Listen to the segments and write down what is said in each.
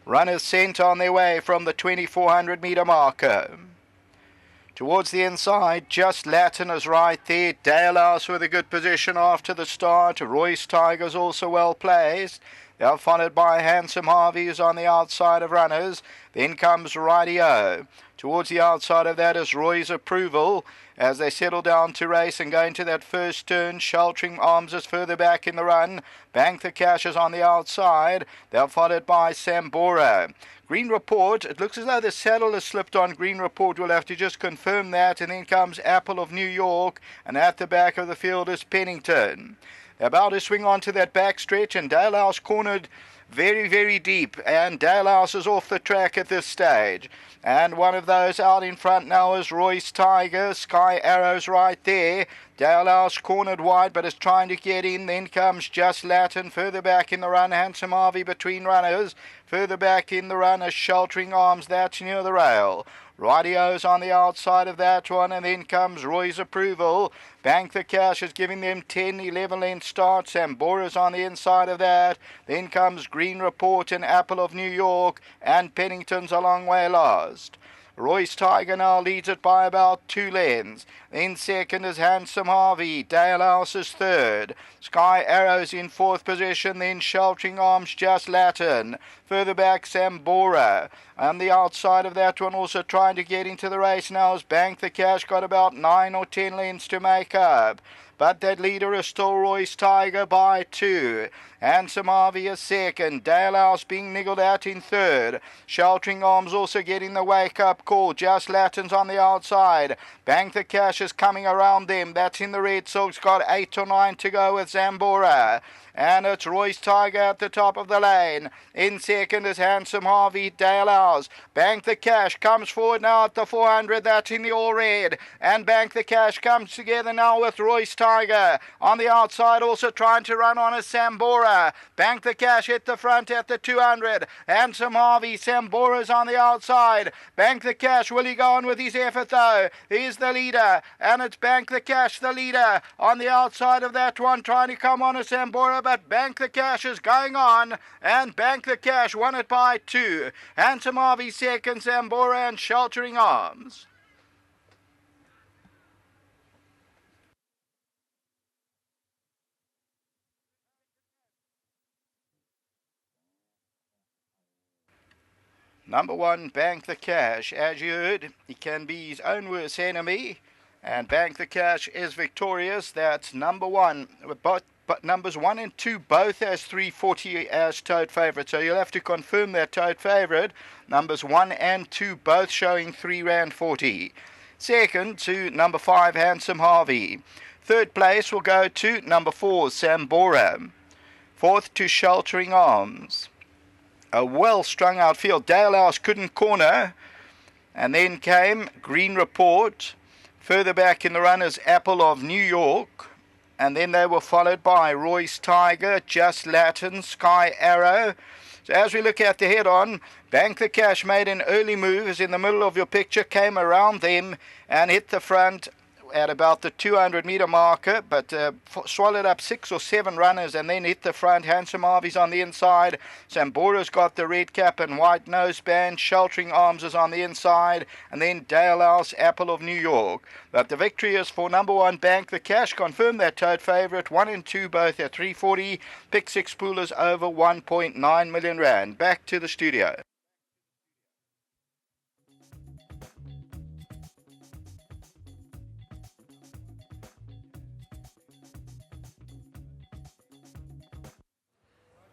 Runners sent on their way from the 2400 metre marker. Towards the inside, Just Latin is right there. Dale House with a good position after the start. Royce Tiger's also well placed. They're followed by Handsome Harvey, who's on the outside of runners. Then comes Radio. Towards the outside of that is Roy's Approval as they settle down to race and go into that first turn. Sheltering Arms is further back in the run. Bank the Cash is on the outside. They're followed by Sambora. Green Report, it looks as though the saddle has slipped on Green Report. We'll have to just confirm that. And then comes Apple of New York. And at the back of the field is Pennington. They're about to swing onto that back stretch, and Dale House cornered very, very deep. And Dale House is off the track at this stage. And one of those out in front now is Royce Tiger. Sky Arrow's right there. Dale House cornered wide but is trying to get in. Then comes Just Latin. Further back in the run, Handsome Harvey between runners. Further back in the run is Sheltering Arms. That's near the rail. Radio's on the outside of that one, and then comes Roy's Approval. Bank the Cash is giving them 10, 11 length starts. Sambora's on the inside of that. Then comes Green Report and Apple of New York, and Pennington's a long way last. Royce Tiger now leads it by about 2 lengths. Then second is Handsome Harvey. Dale House is third. Sky Arrows in fourth position. Then Sheltering Arms, Just Latin. Further back, Sambora. On the outside of that one, also trying to get into the race now is Bank the Cash. Got about 9 or 10 lengths to make up. But that leader is still Royce Tiger by 2. Handsome Harvey is second. Dale House being niggled out in third. Sheltering Arms also getting the wake-up call. Just Latin's on the outside. Bank the Cash is coming around them. That's in the red silks. Got 8 or 9 to go with Zambora. And it's Royce Tiger at the top of the lane. In second is Handsome Harvey. Dale House. Bank the Cash comes forward now at the 400. That's in the all red. And Bank the Cash comes together now with Royce Tiger. On the outside also trying to run on a Sambora. Bank the Cash hit the front at the 200. Handsome Harvey. Sambora's on the outside. Bank the Cash. Will he go on with his effort though? He's the leader. And it's Bank the Cash, the leader. On the outside of that one trying to come on a Sambora. But Bank the Cash is going on, and Bank the Cash won it by 2. Handsome Harvey second, Zambora and Sheltering Arms. Number 1, Bank the Cash. As you heard, he can be his own worst enemy, and Bank the Cash is victorious. That's number 1. But numbers 1 and 2 both as 340 as tote favourite. So you'll have to confirm that tote favourite. Numbers 1 and 2 both showing R3.40. Second to number 5, Handsome Harvey. Third place will go to number 4, Sambora. Fourth to Sheltering Arms. A well strung out field. Dale House couldn't corner. And then came Green Report. Further back in the run is Apple of New York. And then they were followed by Royce Tiger, Just Latin, Sky Arrow. So as we look at the head-on, Bank the Cash made an early move, as in the middle of your picture, came around them and hit the front at about the 200 metre marker, but swallowed up 6 or 7 runners and then hit the front. Handsome Harvey's on the inside. Sambora's got the red cap and white noseband. Sheltering Arms is on the inside. And then Dale House, Apple of New York. But the victory is for number 1, Bank the Cash. Confirm that tote favourite. 1 and 2 both at 340. Pick 6 poolers over 1.9 million rand. Back to the studio.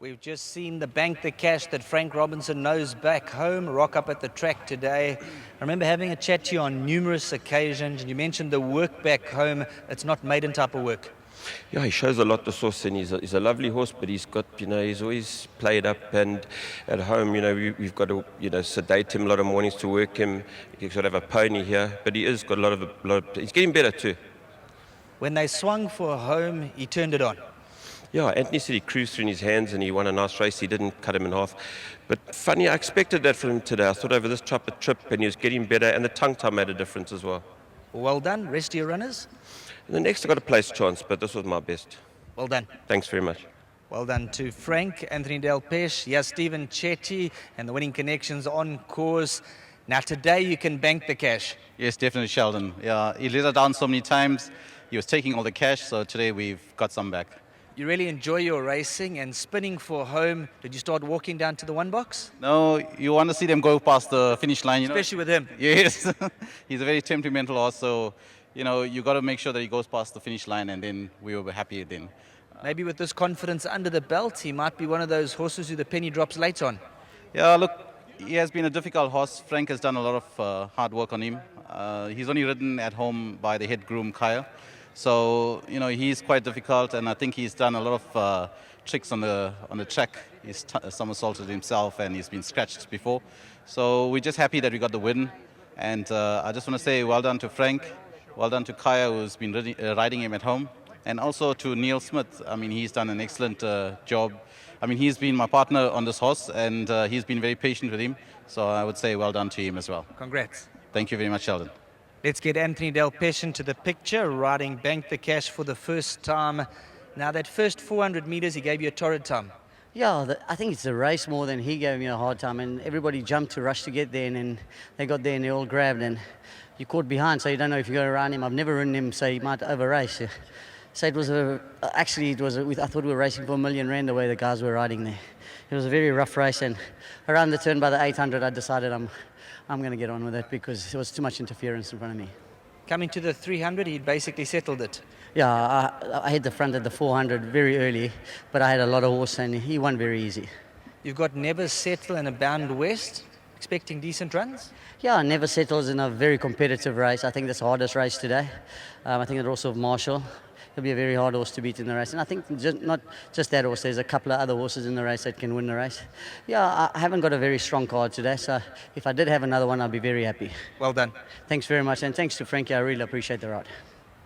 We've just seen the Bank the Cash that Frank Robinson knows back home rock up at the track today. I remember having a chat to you on numerous occasions, and you mentioned the work back home. It's not maiden type of work. Yeah, he shows a lot, the source, and he's a lovely horse, but he's got, he's always played up, and at home, we've got to, sedate him a lot of mornings to work him. He's got to have a pony here, but he has got a lot of he's getting better too. When they swung for home, he turned it on. Yeah, Anthony said he cruised through in his hands and he won a nice race. He didn't cut him in half. But funny, I expected that from him today. I thought over this type of trip, and he was getting better, and the tongue tie made a difference as well. Well done. Rest of your runners? And the next I got a place chance, but this was my best. Well done. Thanks very much. Well done to Frank, Anthony Del Pesh, yes, Stephen Chetty, and the winning connections on course. Now today you can bank the cash. Yes, definitely, Sheldon. Yeah, he let us down so many times. He was taking all the cash, so today we've got some back. You really enjoy your racing and spinning for home. Did you start walking down to the one box? No, you want to see them go past the finish line, Especially with him. Yes, he's a very temperamental horse, so you got to make sure that he goes past the finish line, and then we will be happy then. Maybe with this confidence under the belt, he might be one of those horses who the penny drops late on. Yeah, look, he has been a difficult horse. Frank has done a lot of hard work on him. He's only ridden at home by the head groom, Kyle. So, he's quite difficult, and I think he's done a lot of tricks on the track. He's somersaulted himself, and he's been scratched before. So we're just happy that we got the win. And I just want to say well done to Frank, well done to Kaya, who's been riding him at home, and also to Neil Smith. I mean, he's done an excellent job. I mean, he's been my partner on this horse, and he's been very patient with him. So I would say well done to him as well. Congrats. Thank you very much, Sheldon. Let's get Anthony Del Pesh into the picture, riding Bank the Cash for the first time. Now, that first 400 meters, he gave you a torrid time. Yeah, I think it's the race more than he gave me a hard time. And everybody jumped to rush to get there, and then they got there and they all grabbed, and you caught behind, so you don't know if you're going to run him. I've never ridden him, so he might over-race. So it was I thought we were racing for R1,000,000 the way the guys were riding there. It was a very rough race, and around the turn by the 800, I decided I'm going to get on with it because there was too much interference in front of me. Coming to the 300, he'd basically settled it. Yeah, I hit the front at the 400 very early, but I had a lot of horse, and he won very easy. You've got Never Settle and Abound West, expecting decent runs? Yeah, Never Settles in a very competitive race. I think that's the hardest race today. I think that also Marshall. He'll be a very hard horse to beat in the race. And I think not just that horse, there's a couple of other horses in the race that can win the race. Yeah, I haven't got a very strong card today, so if I did have another one, I'd be very happy. Well done. Thanks very much, and thanks to Frankie. I really appreciate the ride.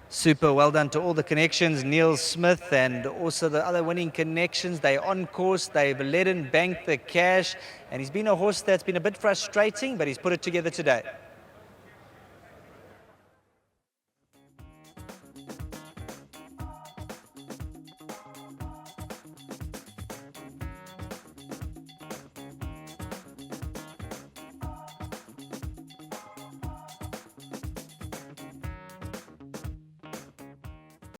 Super, well done to all the connections, Neil Smith and also the other winning connections. They're on course, they've led and banked the cash, and he's been a horse that's been a bit frustrating, but he's put it together today.